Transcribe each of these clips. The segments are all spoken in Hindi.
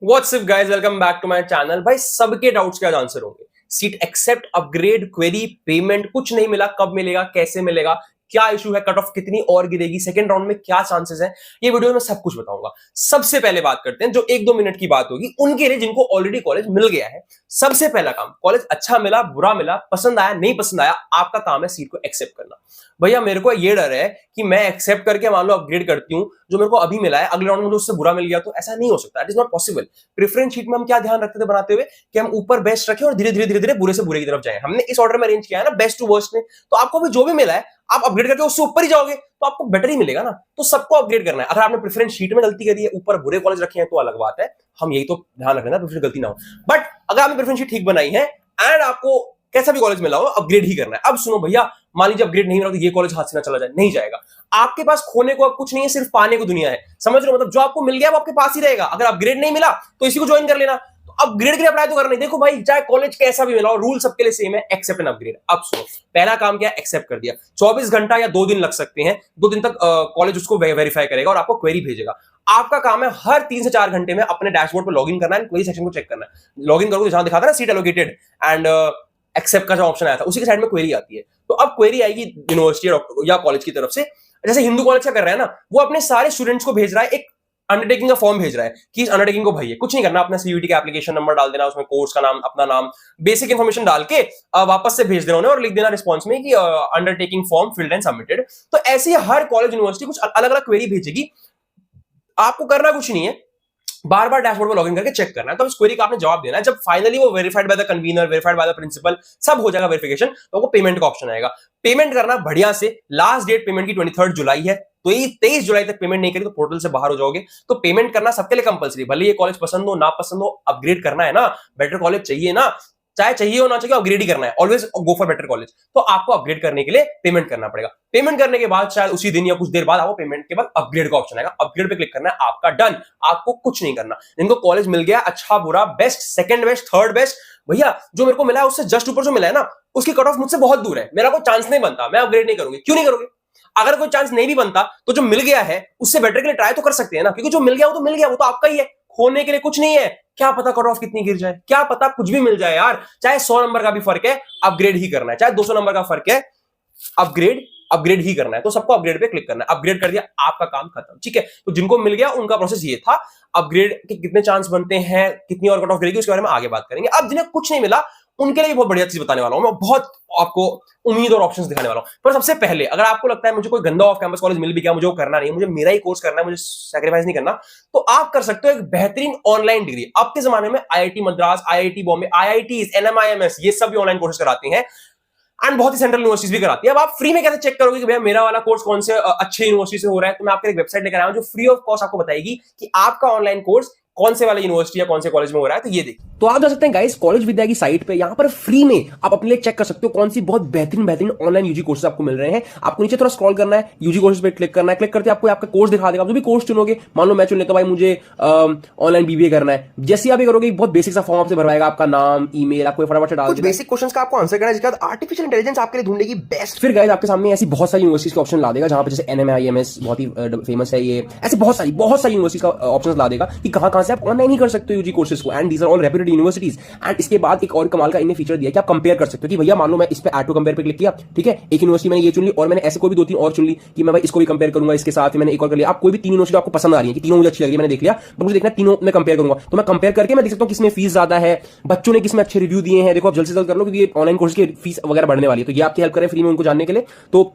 WhatsApp guys, welcome back to my channel. भाई सबके डाउट्स के आज आंसर होंगे। Seat accept, upgrade, query, payment कुछ नहीं मिला, कब मिलेगा, कैसे मिलेगा, क्या इशू है, कट ऑफ कितनी और गिरेगी, सेकंड राउंड में क्या चांसेस है, ये वीडियो में सब कुछ बताऊंगा। सबसे पहले बात करते हैं जो 1-2 मिनट की बात होगी उनके लिए जिनको ऑलरेडी कॉलेज मिल गया है। सबसे पहला काम, कॉलेज अच्छा मिला, बुरा मिला, पसंद आया, नहीं पसंद आया, आपका काम है सीट को एक्सेप्ट करना। भैया मेरे को ये डर है कि मैं एक्सेप्ट करके मान लो अपग्रेड करती हूँ, जो मेरे को अभी मिला है अगले राउंड में उससे बुरा मिल गया, तो ऐसा नहीं हो सकता। It is not possible. Preference sheet में हम क्या ध्यान रखते थे बनाते हुए कि हम ऊपर बेस्ट रखें और धीरे धीरे धीरे धीरे बुरे से बुरे की तरफ जाएं। हमने इस ऑर्डर में अरेंज किया है ना, बेस्ट टू वर्स्ट में। तो आपको भी जो भी मिला है आप अपग्रेड करके उससे ऊपर ही जाओगे तो आपको बेटर ही मिलेगा ना। तो सबको अपग्रेड करना है। अगर आपने प्रेफरेंस शीट में गलती करी है, ऊपर बुरे कॉलेज रखे हैं, तो अलग बात है, हम यही तो ध्यान रखना है गलती ना हो। बट अगर आपने प्रेफरेंस शीट ठीक बनाई है एंड आपको कैसा भी कॉलेज मिला हो, अपग्रेड ही करना है। अब सुनो भैया, मान लीजिए अपग्रेड नहीं मिला तो ये कॉलेज हाथ से ना चला जाए, नहीं जाएगा। आपके पास खोने को अब कुछ नहीं है, सिर्फ पाने को दुनिया है। समझ रहे हो? मतलब जो आपको मिल गया वो आपके पास ही रहेगा। अगर अपग्रेड नहीं मिला तो इसी को ज्वाइन कर लेना। तो अपग्रेड के लिए अप्लाई तो करना ही। देखो भाई, चाहे कॉलेज कैसा भी मिला हो, रूल सबके लिए सेम है, एक्सेप्ट एंड अपग्रेड। अब सुनो, पहला काम क्या है, एक्सेप्ट कर दिया। 24 घंटा या 2 दिन लग सकते हैं, 2 दिन तक कॉलेज उसको वेरीफाई करेगा और आपको क्वेरी भेजेगा। आपका काम है हर 3 से 4 घंटे में अपने डैशबोर्ड पर लॉगिन करना है, क्वेरी सेक्शन को चेक करना है। लॉगिन करोगे, जहां दिखाता है ना सीट एलोकेटेड एंड एक्सेप्ट का जो ऑप्शन आया था, उसी के साइड में क्वेरी आती है। तो अब क्वेरी आएगी यूनिवर्सिटी या कॉलेज की तरफ से। जैसे हिंदू कॉलेज क्या कर रहा है ना, वो अपने सारे स्टूडेंट्स को भेज रहा है, एक अंडरटेकिंग का फॉर्म भेज रहा है कि इस अंडरटेकिंग को भरिए। कुछ नहीं करना, अपना सीयूईटी का एप्लीकेशन नंबर डाल देना, उसमें कोर्स का नाम, अपना नाम, बेसिक इंफॉर्मेशन डाल के वापस से भेज देना उन्हें और लिख देना रिस्पॉन्स में कि undertaking form filled and submitted. तो ऐसे ही हर कॉलेज यूनिवर्सिटी कुछ अलग अलग क्वेरी भेजेगी। आपको करना कुछ नहीं है, बार बार डैशबोर्ड में लॉगिन करके चेक करना है। तो इस क्वेरी का आपने जवाब देना है। जब फाइनली वो verified by the convener, verified by the principal, सब हो जाएगा वेरिफिकेशन, तो आपको पेमेंट का ऑप्शन आएगा। पेमेंट करना बढ़िया से। लास्ट डेट पेमेंट की 23 जुलाई है, तो 23 जुलाई तक पेमेंट नहीं करी तो पोर्टल से बाहर हो जाओगे। तो पेमेंट करना सबके लिए कंपलसरी। भले ये कॉलेज पसंद हो ना पसंद हो, अपग्रेड करना है ना, बेटर कॉलेज चाहिए ना, चाहे चाहिए हो ना चाहिए, अपग्रेड ही करना है। Always go for better college. तो आपको अपग्रेड करने के लिए पेमेंट करना पड़ेगा। पेमेंट करने के बाद शायद उसी दिन या कुछ देर बाद आपको पेमेंट के बाद अपग्रेड का ऑप्शन आएगा। अपग्रेड पे क्लिक करना है, आपका डन। आपको कुछ नहीं करना। जिनको कॉलेज मिल गया, अच्छा बुरा, best, second best, third best, भैया जो मेरे को मिला है उससे जस्ट ऊपर जो मिला है ना, उसकी कट ऑफ मुझसे बहुत दूर है, मेरा कोई चांस नहीं बनता, मैं अपग्रेड नहीं करूंगी। क्यों नहीं करोगे? अगर कोई चांस नहीं भी बनता तो जो मिल गया है उससे बेटर के लिए ट्राई तो कर सकते हैं ना, क्योंकि जो मिल गया वो तो मिल गया, वो तो आपका ही है। खोने के लिए कुछ नहीं है। क्या पता कट ऑफ कितनी गिर जाए, क्या पता कुछ भी मिल जाए यार। चाहे 100 नंबर का भी फर्क है, अपग्रेड ही करना है। चाहे 200 नंबर का फर्क है, अपग्रेड अपग्रेड ही करना है। तो सबको अपग्रेड पे क्लिक करना है। अपग्रेड कर दिया, आपका काम खत्म। ठीक है, तो जिनको मिल गया उनका प्रोसेस ये था। अपग्रेड के कितने चांस बनते हैं, कितनी और कट ऑफ गिरेगी, उसके बारे में आगे बात करेंगे। अब जिन्हें कुछ नहीं मिला उनके लिए बहुत बढ़िया चीज बताने वाला हूं मैं, बहुत आपको उम्मीद और ऑप्शंस दिखाने वाला हूं। पर सबसे पहले, अगर आपको लगता है मुझे कोई गंदा ऑफ कैंपस कॉलेज मिल भी गया, मुझे वो करना नहीं है, मुझे मेरा ही कोर्स करना है, मुझे सैक्रिफाइस नहीं करना, तो आप कर सकते हो एक बेहतरीन ऑनलाइन डिग्री। अब के जमाने में IIT Madras, IIT Bombay, IITs, NMIMS, ये सब भी ऑनलाइन कोर्सेज कराते हैं एंड बहुत ही सेंट्रल यूनिवर्सिटीज भी कराती है। अब आप फ्री में कैसे चेक करोगे कि भैया मेरा वाला कोर्स कौन से अच्छे यूनिवर्सिटी से हो रहा है? तो मैं आपके एक वेबसाइट लेकर आया हूं जो फ्री ऑफ कॉस्ट आपको बताएगी कि आपका ऑनलाइन कोर्स कौन से वाले यूनिवर्सिटी या कौन से कॉलेज में हो रहा है। तो ये देखिए, तो आप जा सकते हैं गाइस कॉलेज विद्या की साइट पे, यहाँ पर फ्री में आप अपने लिए चेक कर सकते हो कौन सी बहुत बेहतरीन बेहतरीन ऑनलाइन यूजी कोर्सेज आपको मिल रहे हैं। आपको नीचे थोड़ा स्क्रॉल करना है, यूजी कोर्सेज पे क्लिक करना है। क्लिक करते आपको आपका कोर्स दिखा देगा। आप जो भी कोर्स चुनोगे, मान लो मैं चुन लेता हूं भाई मुझे ऑनलाइन बीबीए करना है, जैसे ही आप ये करोगे बहुत बेसिक सा फॉर्म आपसे भरवाएगा, आपका नाम, ईमेल, आपको फटाफट से डाल कुछ बेसिक क्वेश्चंस का आपको आंसर करना है, जिसके बाद आर्टिफिशियल इंटेलिजेंस आपके लिए ढूंढेगी बेस्ट। फिर गाइस आपके सामने ऐसी बहुत सारी यूनिवर्सिटीज के ऑप्शन ला देगा, जहां पे जैसे एनएमआईएमएस बहुत ही फेमस है, ये ऐसे बहुत सारी यूनिवर्सिटीज का ऑप्शन ला देगा कि कहां से आप ऑनलाइन ही कर सकते हो यूजी कोर्सेज को। And these are all reputed universities. एंड इसके बाद एक और कमाल का इन्हें फीचर दिया कि आप कंपेयर कर सकते हो कि भैया मान लो मैं इस पे ऐड टू कंपेयर पे क्लिक किया, ठीक है, एक यूनिवर्सिटी मैंने ये चुन ली और मैंने ऐसे कोई भी 2-3 और चुन ली कि मैं भाई इसको भी कंपेयर करूंगा इसके साथ, मैंने एक और कर लिया। आप कोई भी 3 यूनिवर्सिटी आपको पसंद आ रही है कि तीनों मुझे अच्छी लग रही है, मैंने देख लिया, तो मुझे देखना तीनों में कंपेयर करूंगा। तो मैं कंपेयर करके मैं देख सकता हूं किसमें फीस ज्यादा है, बच्चों ने किसमें अच्छे रिव्यू दिए हैं। देखो आप जल्द से जल्द कर लो, क्योंकि ये ऑनलाइन कोर्स की फीस वगैरह बढ़ने वाली है, तो ये आपकी हेल्प करें फ्री में उनको जानने के लिए। तो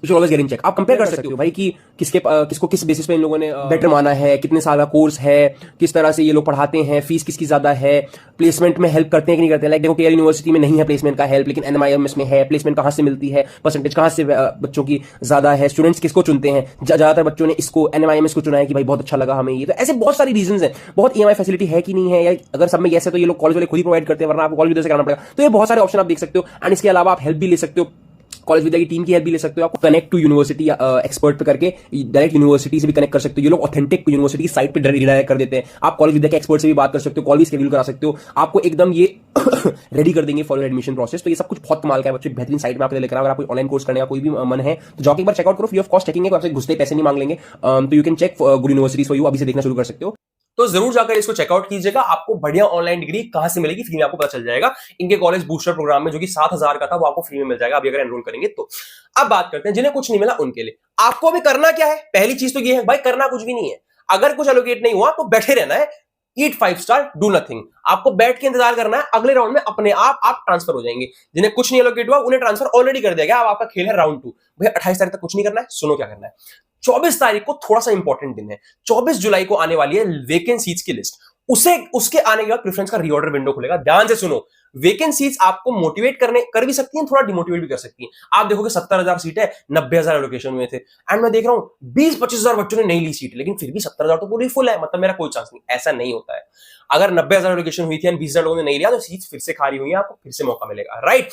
ऑलवेज गेटिंग चेक, आप कंपेयर कर सकते हो भाई कि किसको किस बेसिस पे इन लोगों ने बेटर माना है, कितने साल का कोर्स है, किस तरह से ये लोग पढ़ाते हैं, फीस किसकी ज्यादा है, प्लेसमेंट में हेल्प करते हैं कि नहीं करते हैं। लाइक देखो केयर यूनिवर्सिटी में नहीं है प्लेसमेंट का हेल्प, लेकिन एनएमआईएमएस में है। प्लेसमेंट कहां से मिलती है, परसेंटेज कहां से बच्चों की ज्यादा है, स्टूडेंट्स किसको चुनते हैं, ज्यादातर बच्चों ने इसको एनएमआईएमएस को चुना है कि भाई बहुत अच्छा लगा हमें ये। तो ऐसे बहुत सारी रीजन है। बहुत ईएमआई फैसिलिटी है कि नहीं है, या अगर सब में यस है तो ये लोग कॉलेज वाले खुद ही प्रोवाइड करते हैं, वरना आपको कॉलेज विद्या से कराना पड़ेगा। तो ये बहुत सारे ऑप्शन आप देख सकते हो। एंड इसके अलावा आप हेल्प भी ले सकते हो, कॉलेज विद्या की टीम की हेल्प भी ले सकते हो। आपको कनेक्ट टू यूनिवर्सिटी एक्सपर्ट पे करके डायरेक्ट यूनिवर्सिटी से भी कनेक्ट कर सकते हो। ये लोग ऑथेंटिक यूनिवर्सिटी साइट पे रिडायरेक्ट कर देते हैं। आप कॉलेज विद्या के एक्सपर्ट से भी बात कर सकते हो, कॉल भी शेड्यूल करा सकते हो। आपको एकदम ये रेडी कर देंगे फॉर एडमिशन प्रोसेस। तो ये सब कुछ बहुत कमाल का है बच्चे, बेहतरीन साइट में आपके लेकर। अगर आपको ऑनलाइन कोर्स करने का कोई भी मन है तो जाके एक बार चेकआउट करो, फ्री ऑफ कॉस्ट चेकिंग है, आपसे घुसते पैसे नहीं मांग लेंगे। तो you can check good universities for you, अभी से देखना शुरू कर सकते हो। तो जरूर जाकर इसको चेकआउट कीजिएगा, आपको बढ़िया ऑनलाइन डिग्री कहां से मिलेगी फ्री में आपको पता चल जाएगा। इनके कॉलेज बूस्टर प्रोग्राम में जो कि 7,000 का था वो आपको फ्री में मिल जाएगा अभी अगर एनरोल करेंगे तो। अब बात करते हैं जिन्हें कुछ नहीं मिला उनके लिए। आपको अभी करना क्या है? पहली चीज तो ये है भाई, करना कुछ भी नहीं है। अगर कुछ एलोकेट नहीं हुआ तो बैठे रहना है, ईट 5 स्टार, डू नथिंग। आपको बैठ के इंतजार करना है, अगले राउंड में अपने आप ट्रांसफर हो जाएंगे। जिन्हें कुछ नहीं एलोकेट हुआ उन्हें ट्रांसफर ऑलरेडी कर दिया गया। अब आपका खेल है राउंड 2। भैया 28 तारीख तक कुछ नहीं करना है, सुनो क्या करना है। 24 तारीख को थोड़ा सा इंपॉर्टेंट दिन है, 24 जुलाई को आने वाली है वैकेंसीज की लिस्ट। उसके आने के बाद प्रेफरेंस का रीऑर्डर विंडो खुलेगा। ध्यान से सुनो, वैकेंसीज आपको मोटिवेट कर भी सकती हैं, थोड़ा डिमोटिवेट भी कर सकती हैं। आप देखोगे 70,000 सीट है, 90,000 एलोकेशन हुए थे, एंड मैं देख रहा हूं 20-25,000 बच्चों ने नहीं ली सीट, लेकिन फिर भी 70,000 तो पूरी फुल है, मतलब मेरा कोई चांस नहीं। ऐसा नहीं होता है। अगर 90,000 एलोकेशन हुई थी और 20,000 लोगों ने नहीं लिया तो सीट फिर से खाली हुई है, आपको फिर से मौका मिलेगा, राइट।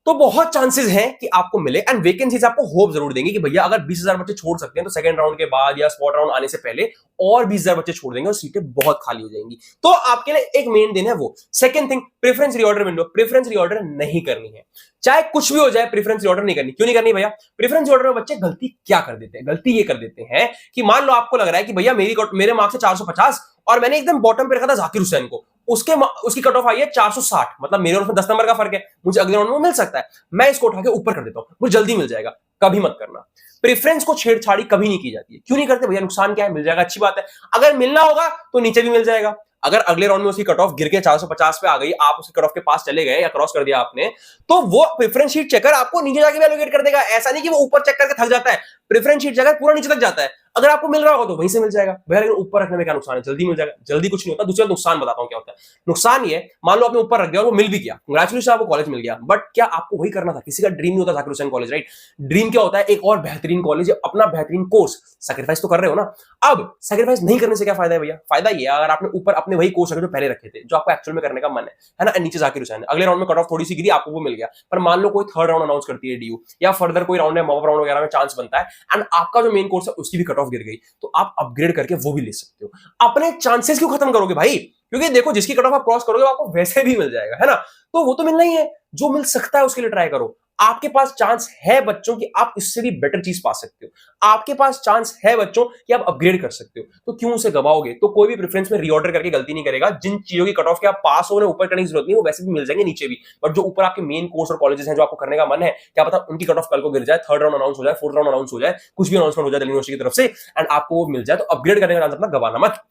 तो बहुत चांसेस हैं कि आपको मिले, एंड वैकेंसीज आपको होप जरूर देंगे कि भैया अगर 20,000 बच्चे छोड़ सकते हैं तो सेकंड राउंड के बाद या स्पॉट राउंड आने से पहले और 20,000 बच्चे छोड़ देंगे और सीटें बहुत खाली हो जाएंगी। तो आपके लिए एक मेन दिन है वो। Second thing, preference reorder window. Preference reorder नहीं करनी है, चाहे कुछ भी हो जाए, प्रेफरेंस रीऑर्डर नहीं करनी। क्यों नहीं करनी भैया? प्रेफरेंस रीऑर्डर में बच्चे गलती क्या कर देते हैं? गलती ये कर देते हैं कि मान लो आपको लग रहा है कि भैया मेरे मार्क्स है 450 और मैंने एकदम बॉटम पे रखा था जाकिर हुसैन को, उसकी कट ऑफ आई है 460, मतलब मेरे और उसमें 10 नंबर का फर्क है, मुझे अगले राउंड में मिल सकता है, मैं इसको उठा के ऊपर कर देता हूं, मुझे जल्दी मिल जाएगा। कभी मत करना। प्रेफरेंस को छेड़छाड़ी कभी नहीं की जाती है। क्यों नहीं करते भैया? नुकसान क्या है? मिल जाएगा, अच्छी बात है। अगर मिलना होगा तो नीचे भी मिल जाएगा। अगर अगले राउंड में उसकी कट ऑफ गिर के 450 पे आ गई, आप उसकी कट ऑफ के पास चले गए या क्रॉस कर दिया आपने, तो वो प्रेफरेंस शीट चेकर आपको नीचे जाके भी एलोकेट कर देगा। ऐसा नहीं कि वो ऊपर चेक करके थक जाता है, प्रेफरेंस शीट चेकर पूरा नीचे तक जाता है। अगर आपको मिल रहा होगा तो वहीं से मिल जाएगा भैया, लेकिन ऊपर रखने में क्या नुकसान है? जल्दी मिल जाएगा। जल्दी कुछ नहीं होता। दूसरा नुकसान बताता हूं क्या होता है। नुकसान ये, मान लो आपने ऊपर रख दिया और वो मिल भी गया, कांग्रेचुलेशन, आपको कॉलेज मिल गया, बट क्या आपको वही करना था? किसी का ड्रीम नहीं होता Zakir Hussain college, right. Dream क्या होता है? एक और बेहतरीन कॉलेज, अपना बेहतरीन कोर्स। सैक्रिफाइस तो कर रहे हो ना। अब सैक्रिफाइस नहीं करने से क्या फायदा है भैया? फायदा ये है, अगर आपने ऊपर अपने वही कोर्स रखे जो पहले रखे थे, जो आपको एक्चुअल में करने का मन है ना, नीचे जाकिर हुसैन है, अगले राउंड में कट ऑफ थोड़ी सी गिरी, आपको वो मिल गया, पर मान लो कोई थर्ड राउंड अनाउंस करती है डीयू, या फर्दर कोई राउंड है, मॉब राउंड वगैरह में चांस बनता है, एंड आपका जो मेन कोर्स है उसकी भी कट ऑफ गिर गई, तो आप अपग्रेड करके वो भी ले सकते हो। अपने चांसेस क्यों खत्म करोगे भाई? क्योंकि देखो, जिसकी कट ऑफ आप क्रॉस करोगे आपको वैसे भी मिल जाएगा, है ना। तो वो तो मिलना ही है, जो मिल सकता है उसके लिए ट्राई करो। आपके पास चांस है बच्चों की आप इससे भी बेटर चीज पा सकते हो। आपके पास चांस है बच्चों कि आप अपग्रेड कर सकते हो, तो क्यों उसे गवाओगे? तो कोई भी प्रेफरेंस में रीऑर्डर करके गलती नहीं करेगा। जिन चीजों की कट ऑफ के आप पास हो रहे ऊपर करने की जरूरत नहीं, वो वैसे भी मिल जाएंगे नीचे भी, बट जो ऊपर आपके मेन कोर्स और कॉलेजेस हैं जो आपको करने का मन है, क्या पता उनकी कट ऑफ कल को गिर जाए, थर्ड राउंड अनाउंस हो जाए, फोर्थ राउंड अनाउंस हो जाए, कुछ भी अनाउंसमेंट हो जाए दिल्ली यूनिवर्सिटी की तरफ से, एंड आपको वो मिल जाए, तो अपग्रेड करने का चांस अपना गवाना मत।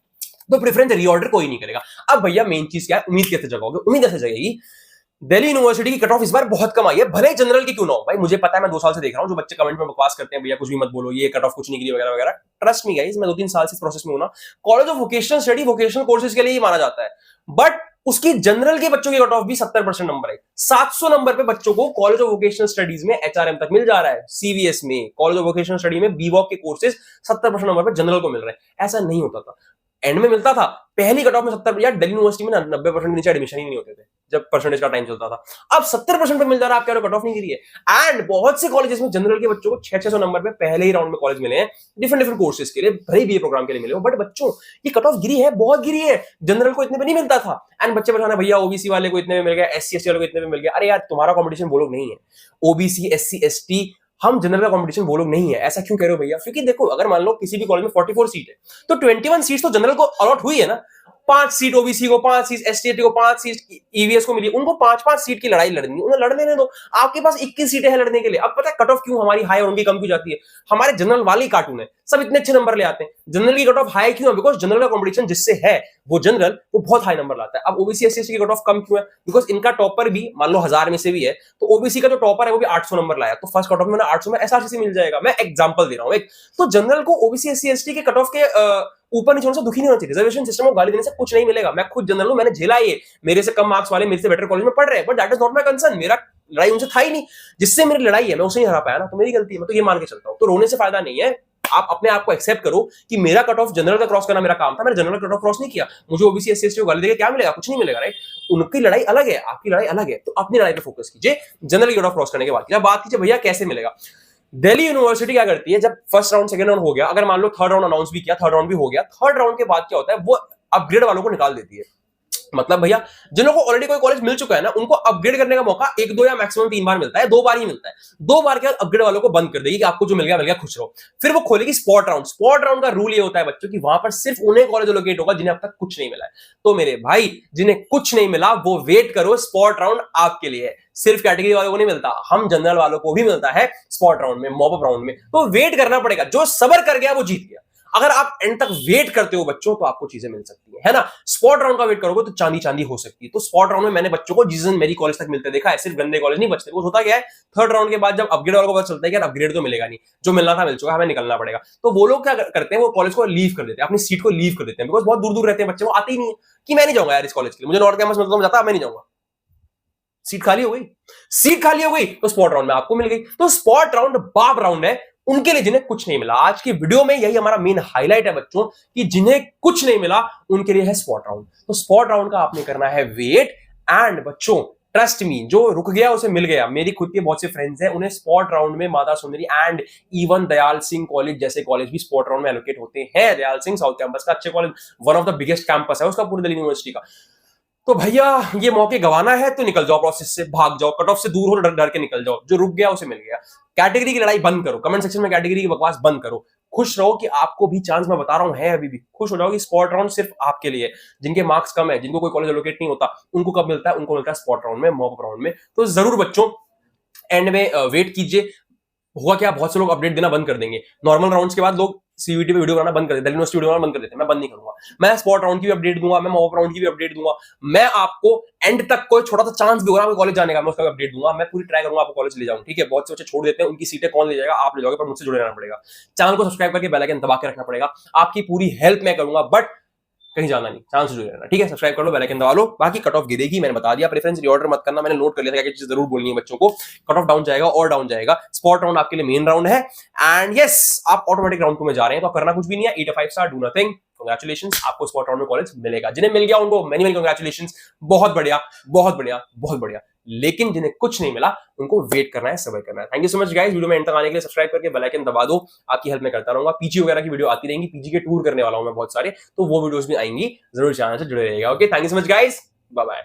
तो प्रेफरेंस रीऑर्डर कोई नहीं करेगा। अब भैया मेन चीज क्या है? उम्मीद कैसे जगाओगे? उम्मीद ऐसे जगेगी, दिल्ली यूनिवर्सिटी की कट ऑफ इस बार बहुत कम आई है, भले जनरल की क्यों ना हो। भाई मुझे पता है, मैं 2 साल से देख रहा हूं जो बच्चे कमेंट में बकवास करते हैं, भैया कुछ भी मत बोलो, ये कट ऑफ कुछ नहीं गिरी वगैरह वगैरह। ट्रस्ट मी गाइस, मैं 2-3 साल से इस प्रोसेस में हूं ना। College of vocational study vocational courses के लिए ही माना जाता है, बट उसकी जनरल के बच्चों की कट ऑफ भी 70% नंबर है। 700 नंबर पे बच्चों को कॉलेज ऑफ वोकेशनल स्टडीज में एचआरएम तक मिल जा रहा है। सीवीएस में, कॉलेज ऑफ वोकेशनल स्टडी में बीवॉक के कोर्सेज 70% नंबर पे जनरल को मिल रहे हैं। ऐसा नहीं होता था, एंड में मिलता था। पहली कट ऑफ में 70, यार दिल्ली यूनिवर्सिटी में 90% के नीचे एडमिशन ही नहीं होते थे जब परसेंटेज का टाइम चलता था। अब 70% पे मिल जा रहा है, आप कह रहे हो कट ऑफ नहीं गिरी है। एंड बहुत से कॉलेजेस में जनरल के बच्चों को 600-600 नंबर पे पहले ही राउंड में कॉलेज मिले हैं, डिफरेंट कोर्सेज के लिए, भले बीए प्रोग्राम के लिए मिले हो, बट बच्चों ये कट ऑफ गिरी है, बहुत गिरी है। जनरल को इतने पे नहीं मिलता था, एंड बच्चे बताना भैया ओबीसी वाले को इतने में मिल गया, एससी एसटी वाले को इतने में मिल गया। अरे यार, तुम्हारा कॉम्पिटिशन वो लोग नहीं है, ओबीसी एससी एसटी, हम जनरल का कंपटीशन वो लोग नहीं है। ऐसा क्यों कह रहे हो भैया? क्योंकि देखो, अगर मान लो किसी भी कॉलेज में 44 सीट है, तो 21 सीट तो जनरल को अलॉट हुई है ना। 5 सीट ओबीसी को, 5 सीट एसटी को, 5 सीट ईवीएस को मिली, उनको 5-5 सीट की लड़ाई लड़नी, उन्हें लड़ने देने दो। आपके पास 21 सीटें हैं लड़ने के लिए। अब पता है कट ऑफ क्यों हमारी हाई और उनकी कम क्यों जाती है? हमारे जनरल वाले कार्टून है, सब इतने अच्छे नंबर ले आते हैं। जनरल की कट ऑफ हाई क्यों है? बिकॉज जनरल का कंपटीशन जिससे है वो जनरल, वो बहुत हाई नंबर लाता है। अब ओबीसी एससी की कट ऑफ कम क्यों है? बिकॉज इनका टॉपर भी मान लो 1000 में से भी है, तो ओबीसी का जो टॉपर है वो भी 800 नंबर लाया, तो फर्स्ट कट ऑफ में 800 में एसआरसी मिल जाएगा। मैं एग्जांपल दे रहा हूं एक। तो जनरल को ओबीसी एससी एसटी के कट ऑफ के ऊपर नीचे होने से दुखी नहीं होना चाहिए। रिजर्वेशन सिस्टम को गाली देने से कुछ नहीं मिलेगा। मैं खुद जनरल हूं, मैंने झेला ये। मेरे से कम मार्क्स वाले मेरे से बेटर कॉलेज में पढ़ रहे हैं, but that is not my concern. मेरा लड़ाई उनसे था ही नहीं, जिससे मेरी लड़ाई है मैं उसे ही हरा पाया ना, तो मेरी गलती है, मैं तो ये मान के चलता हूं। तो रोने से फायदा नहीं है। आप अपने आप को एक्सेप्ट करो कि मेरा कट ऑफ जनरल का क्रॉस करना मेरा काम था, मैंने जनरल कट ऑफ क्रॉस नहीं किया। मुझे ओबीसी एससी एसटी को गाली देके क्या मिलेगा? कुछ नहीं मिलेगा, राइट। उनकी लड़ाई अलग है, आपकी लड़ाई अलग है, तो अपनी लड़ाई पे फोकस कीजिए। जनरल कट ऑफ क्रॉस करने के बाद बात कीजिए भैया कैसे मिलेगा। दिल्ली यूनिवर्सिटी क्या करती है, जब फर्स्ट राउंड सेकंड राउंड हो गया, अगर मान लो थर्ड राउंड अनाउंस भी किया, थर्ड राउंड भी हो गया, थर्ड राउंड के बाद क्या होता है, वो अपग्रेड वालों को निकाल देती है। मतलब भैया जिन लोगों को ऑलरेडी कोई कॉलेज मिल चुका है ना, उनको अपग्रेड करने का मौका 1-2 या मैक्सिमम 3 बार मिलता है, 2 बार ही मिलता है। 2 बार के बाद अपग्रेड वालों को बंद कर देगी कि आपको जो मिल गया खुश रहो। फिर वो खोलेगी स्पॉट राउंड। स्पॉट राउंड का रूल ये होता है बच्चों कि वहां पर सिर्फ उन्हें कॉलेज एलोकेट होगा जिन्हें अब तक कुछ नहीं मिला है। तो मेरे भाई जिन्हें कुछ नहीं मिला वो वेट करो, स्पॉट राउंड आपके लिए है। सिर्फ कैटेगरी वालों को नहीं मिलता, हम जनरल वालों को भी मिलता है स्पॉट राउंड में, मॉप अप राउंड में। तो वेट करना पड़ेगा, जो सबर कर गया वो जीत गया। अगर आप एंड तक वेट करते हो बच्चों तो आपको चीजें मिल सकती है ना। स्पॉट राउंड का वेट करोगे तो चांदी चांदी हो सकती है। तो स्पॉट राउंड में मैंने बच्चों को जिस दिन मेरी कॉलेज तक मिलते देखा है, सिर्फ गंदे कॉलेज नहीं बचते। वो होता क्या है, थर्ड राउंड के बाद जब अपग्रेड वालों को पता चलता है कि यार अपग्रेड तो मिलेगा नहीं, जो मिलना था मिल चुका, हमें निकलना पड़ेगा, तो वो लोग क्या करते हैं, वो कॉलेज को लीव कर देते हैं, अपनी सीट को लीव कर देते हैं। बिकॉज बहुत दूर दूर रहते हैं बच्चे, वो आते ही नहीं है कि मैं नहीं जाऊंगा यार इस कॉलेज के लिए, मुझे नॉर्थ कैंपस में जाता, मैं नहीं जाऊंगा, सीट खाली हो गई। सीट खाली हो गई तो स्पॉट राउंड में आपको मिल गई। तो स्पॉट राउंड बाप राउंड है उनके लिए जिन्हें कुछ नहीं मिला। आज की वीडियो में यही हमारा मेन हाईलाइट है बच्चों कि जिन्हें कुछ नहीं मिला उनके लिए है स्पॉट राउंड। तो स्पॉट राउंड का आपने करना है वेट। एंड बच्चों ट्रस्ट मी, जो रुक गया उसे मिल गया। मेरी खुद के बहुत से फ्रेंड्स हैं, उन्हें स्पॉट राउंड में Mata Sundari and even Dayal Singh college जैसे कॉलेज भी स्पॉट राउंड में एलोकेट होते हैं। दयाल सिंह साउथ कैंपस का अच्छे college, one of the biggest campus है उसका पूरी दिल्ली यूनिवर्सिटी का। तो भैया ये मौके गवाना है तो निकल जाओ प्रोसेस से, भाग जाओ, कट ऑफ से दूर हो, डर डर के निकल जाओ। जो रुक गया उसे मिल गया। कैटेगरी की लड़ाई बंद करो, कमेंट सेक्शन में कैटेगरी की बकवास बंद करो। खुश रहो कि आपको भी चांस, मैं बता रहा हूं, है अभी भी। खुश हो जाओ कि स्पॉट राउंड सिर्फ आपके लिए है। जिनके मार्क्स कम है, जिनको कोई कॉलेज एलोकेट नहीं होता, उनको कब मिलता है, उनको मिलता है स्पॉट राउंड में, मॉक राउंड में। तो जरूर बच्चों एंड में वेट कीजिए। हुआ क्या, बहुत से लोग अपडेट देना बंद कर देंगे। नॉर्मल राउंड्स के बाद लोग सीवीटी पे वीडियो बनाना बंद कर देते हैं, यूनिवर्सिटी वीडियो बनाना बंद कर देते हैं। मैं बंद नहीं करूंगा। मैं स्पॉट राउंड की भी अपडेट दूंगा, मैं मॉक राउंड की भी अपडेट दूंगा। मैं आपको एंड तक कोई छोटा सा चांस भी हो रहा है कॉलेज जाने का, मैं उसका अपडेट दूंगा। मैं पूरी ट्राई करूंगा आपको कॉलेज ले जाऊं, ठीक है। बहुत से बच्चे छोड़ देते हैं, उनकी सीटें कौन ले जाएगा, आप ले जाओगे, पर मुझसे जुड़े रहना पड़ेगा। चैनल को सब्सक्राइब करके बेल आइकन दबा के रखना पड़ेगा। आपकी पूरी हेल्प मैं करूंगा, बट कहीं जाना नहीं, चांस जुड़े रहना, ठीक है। सब्सक्राइब कर लो, बेल आइकन दबा लो। बाकी कट ऑफ गिरेगी, मैंने बता दिया। प्रेफरेंस रीऑर्डर मत करना, मैंने नोट कर लिया था, क्या चीज जरूर बोलनी है बच्चों को। कट ऑफ डाउन जाएगा और डाउन जाएगा। स्पॉट राउंड आपके लिए मेन राउंड है। एंड यस, आप ऑटोमेटिक राउंड 2 में जा रहे हैं, तो करना कुछ भी नहीं है। 8 5 स्टार, डू नथिंग। कांग्रेचुलेशंस, आपको स्पॉट राउंड में कॉलेज मिलेगा। जिन्हें मिल गया उनको मेनी मेनी कांग्रेचुलेशंस, बहुत बढ़िया, बहुत बढ़िया, बहुत बढ़िया। लेकिन जिन्हें कुछ नहीं मिला उनको वेट करना है, सब्र करना है। Thank you so much guys, video में एंड तक आने के लिए। सब्सक्राइब करके बेल आइकन दबा दो, आपकी हेल्प मैं करता रहूंगा। पीजी वगैरह की वीडियो आती रहेंगी, पीजी के टूर करने वाला हूं मैं बहुत सारे, तो वो वीडियोस भी आएंगी, जरूर चैनल से जुड़े रहिएगा। Okay, thank you so much guys, bye bye.